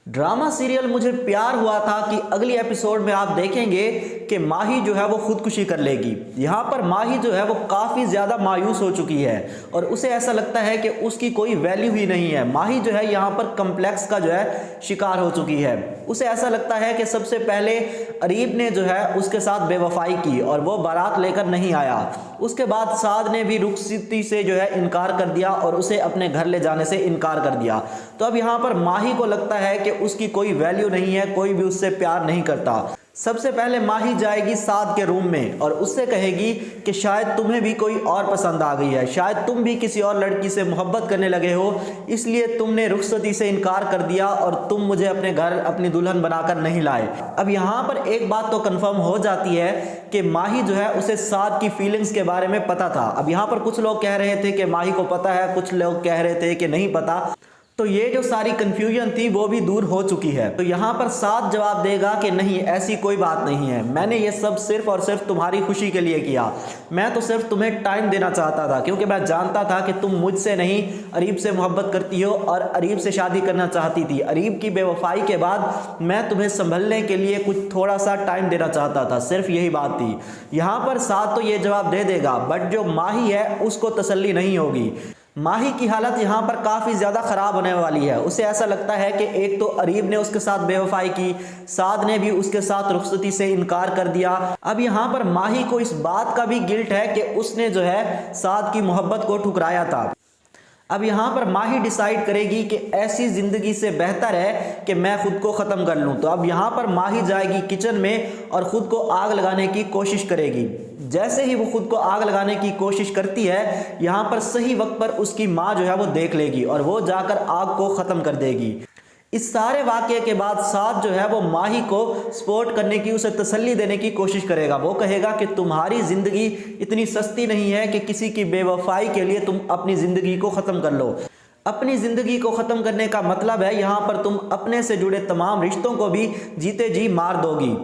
Drama serial मुझे प्यार हुआ था कि अगली एपिसोड में आप देखेंगे कि माही जो है वो खुदकुशी कर लेगी। यहाँ पर माही जो है वो काफ़ी ज़्यादा मायूस हो चुकी है और उसे ऐसा लगता है कि उसकी कोई वैल्यू ही नहीं है। माही जो है यहाँ पर कम्प्लेक्स का जो है शिकार हो चुकी है। उसे ऐसा लगता है कि सबसे पहले अरीब ने जो है उसके साथ बेवफाई की और वो बारात लेकर नहीं आया। उसके बाद साद ने भी रुखसती से जो है इनकार कर दिया और उसे अपने घर ले जाने से इनकार कर दिया। तो अब यहाँ पर माही को लगता है कि उसकी कोई वैल्यू नहीं है, कोई भी उससे प्यार नहीं करता। सबसे पहले माही जाएगी साद के रूम में और उससे कहेगी कि शायद तुम्हें भी कोई और पसंद आ गई है, शायद तुम भी किसी और लड़की से मोहब्बत करने लगे हो, इसलिए तुमने रुखसती से इनकार कर दिया और तुम मुझे अपने घर अपनी दुल्हन बनाकर नहीं लाए। अब यहाँ पर एक बात तो कंफर्म हो जाती है कि माही जो है उसे साद की फीलिंग्स के बारे में पता था। अब यहाँ पर कुछ लोग कह रहे थे कि माही को पता है, कुछ लोग कह रहे थे कि नहीं पता। तो ये जो सारी कंफ्यूजन थी वो भी दूर हो चुकी है। तो यहाँ पर साद जवाब देगा कि नहीं, ऐसी कोई बात नहीं है, मैंने ये सब सिर्फ और सिर्फ तुम्हारी खुशी के लिए किया। मैं तो सिर्फ तुम्हें टाइम देना चाहता था क्योंकि मैं जानता था कि तुम मुझसे नहीं अरीब से मोहब्बत करती हो और अरीब से शादी करना चाहती थी। अरीब की बेवफाई के बाद मैं तुम्हें संभलने के लिए कुछ थोड़ा सा टाइम देना चाहता था, सिर्फ यही बात थी। यहाँ पर साद तो ये जवाब दे देगा, बट जो माही है उसको तसल्ली नहीं होगी। माही की हालत यहाँ पर काफ़ी ज़्यादा ख़राब होने वाली है। उसे ऐसा लगता है कि एक तो अरीब ने उसके साथ बेवफाई की, साद ने भी उसके साथ रुखसती से इनकार कर दिया। अब यहाँ पर माही को इस बात का भी गिल्ट है कि उसने जो है साद की मोहब्बत को ठुकराया था। अब यहाँ पर माही डिसाइड करेगी कि ऐसी ज़िंदगी से बेहतर है कि मैं खुद को ख़त्म कर लूँ। तो अब यहाँ पर माही जाएगी किचन में और ख़ुद को आग लगाने की कोशिश करेगी। जैसे ही वो खुद को आग लगाने की कोशिश करती है, यहाँ पर सही वक्त पर उसकी माँ जो है वो देख लेगी और वो जाकर आग को ख़त्म कर देगी। इस सारे वाक़ये के बाद साद जो है वो माही को सपोर्ट करने की, उसे तसल्ली देने की कोशिश करेगा। वो कहेगा कि तुम्हारी ज़िंदगी इतनी सस्ती नहीं है कि किसी की बेवफाई के लिए तुम अपनी ज़िंदगी को ख़त्म कर लो। अपनी ज़िंदगी को ख़त्म करने का मतलब है यहाँ पर तुम अपने से जुड़े तमाम रिश्तों को भी जीते जी मार दोगी।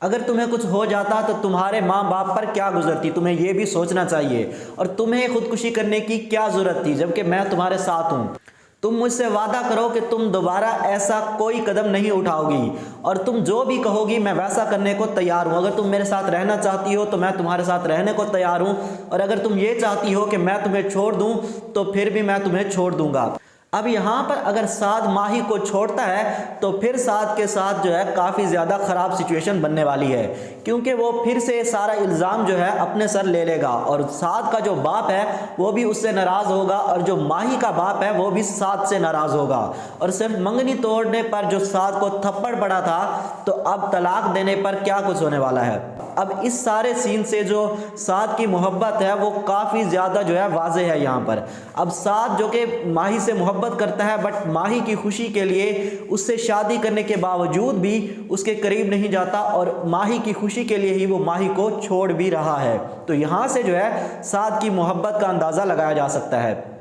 अगर तुम्हें कुछ हो जाता तो तुम्हारे माँ बाप पर क्या गुजरती, तुम्हें ये भी सोचना चाहिए। और तुम्हें खुदकुशी करने की क्या ज़रूरत थी जबकि मैं तुम्हारे साथ हूँ। तुम मुझसे वादा करो कि तुम दोबारा ऐसा कोई कदम नहीं उठाओगी और तुम जो भी कहोगी मैं वैसा करने को तैयार हूँ। अगर तुम मेरे साथ रहना चाहती हो तो मैं तुम्हारे साथ रहने को तैयार हूँ और अगर तुम ये चाहती हो कि मैं तुम्हें छोड़ दूँ तो फिर भी मैं तुम्हें छोड़ दूँगा। अब यहाँ पर अगर साद माही को छोड़ता है तो फिर साद के साथ जो है काफ़ी ज़्यादा ख़राब सिचुएशन बनने वाली है, क्योंकि वो फिर से सारा इल्ज़ाम जो है अपने सर ले लेगा और साद का जो बाप है वो भी उससे नाराज़ होगा और जो माही का बाप है वो भी साद से नाराज़ होगा। और सिर्फ मंगनी तोड़ने पर जो साद को थप्पड़ पड़ा था, तो अब तलाक देने पर क्या कुछ होने वाला है। अब इस सारे सीन से जो साद की मोहब्बत है वो काफ़ी ज़्यादा जो है वाज़े है यहाँ पर। अब साद जो कि माही से मोहब्बत करता है, बट माही की खुशी के लिए उससे शादी करने के बावजूद भी उसके करीब नहीं जाता और माही की खुशी के लिए ही वो माही को छोड़ भी रहा है। तो यहाँ से जो है साद की मोहब्बत का अंदाज़ा लगाया जा सकता है।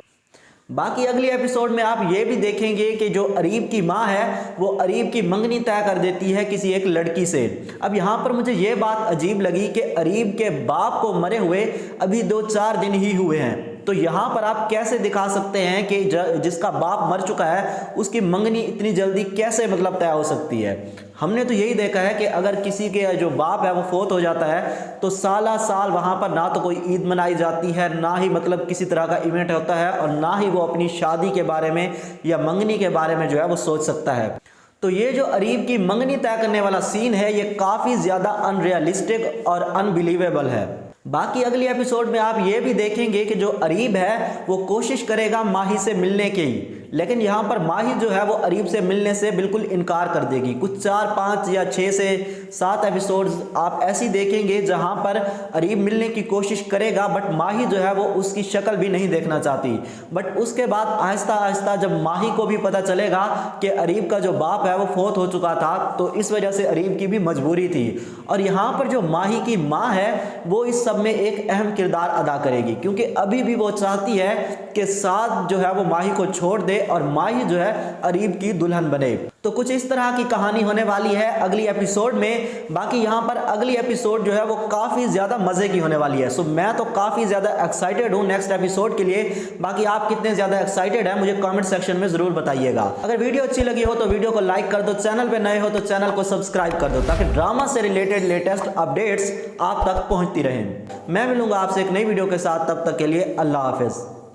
बाकी अगली एपिसोड में आप ये भी देखेंगे कि जो अरीब की माँ है वो अरीब की मंगनी तय कर देती है किसी एक लड़की से। अब यहाँ पर मुझे ये बात अजीब लगी कि अरीब के बाप को मरे हुए अभी 2-4 दिन ही हुए हैं। तो यहाँ पर आप कैसे दिखा सकते हैं कि जिसका बाप मर चुका है उसकी मंगनी इतनी जल्दी कैसे मतलब तय हो सकती है। हमने तो यही देखा है कि अगर किसी के जो बाप है वो फोत हो जाता है तो साला साल वहाँ पर ना तो कोई ईद मनाई जाती है, ना ही मतलब किसी तरह का इवेंट होता है और ना ही वो अपनी शादी के बारे में या मंगनी के बारे में जो है वो सोच सकता है। तो ये जो अरीब की मंगनी तय करने वाला सीन है ये काफ़ी ज़्यादा अनरियलिस्टिक और अनबिलीवेबल है। बाकी अगली एपिसोड में आप ये भी देखेंगे कि जो अरीब है वो कोशिश करेगा माही से मिलने की, लेकिन यहाँ पर माही जो है वो अरीब से मिलने से बिल्कुल इनकार कर देगी। कुछ 4-5 या 6 से 7 एपिसोड्स आप ऐसी देखेंगे जहाँ पर अरीब मिलने की कोशिश करेगा बट माही जो है वो उसकी शक्ल भी नहीं देखना चाहती। बट उसके बाद आहिस्ता आहिस्ता जब माही को भी पता चलेगा कि अरीब का जो बाप है वो फोत हो चुका था, तो इस वजह से अरीब की भी मजबूरी थी। और यहाँ पर जो माही की माँ है वो इस सब में एक अहम किरदार अदा करेगी, क्योंकि अभी भी वो चाहती है कि साद जो है वो माही को छोड़ दे मिले और माही जो है अरीब की दुल्हन बने। तो कुछ इस तरह की कहानी होने वाली है अगली एपिसोड में। बाकी यहाँ पर अगली एपिसोड जो है वो काफ़ी ज़्यादा मज़े की होने वाली है। सो मैं तो काफ़ी ज़्यादा एक्साइटेड हूँ नेक्स्ट एपिसोड के लिए। बाकी आप कितने ज़्यादा एक्साइटेड हैं मुझे कमेंट सेक्शन में ज़रूर बताइएगा। अगर वीडियो अच्छी लगी हो तो वीडियो को लाइक कर दो, चैनल पे नए हो तो चैनल को सब्सक्राइब कर दो ताकि ड्रामा से रिलेटेड लेटेस्ट अपडेट्स आप तक पहुँचती रहें। मैं मिलूंगा आपसे एक नई वीडियो के साथ, तब तक के लिए अल्लाह हाफिज़।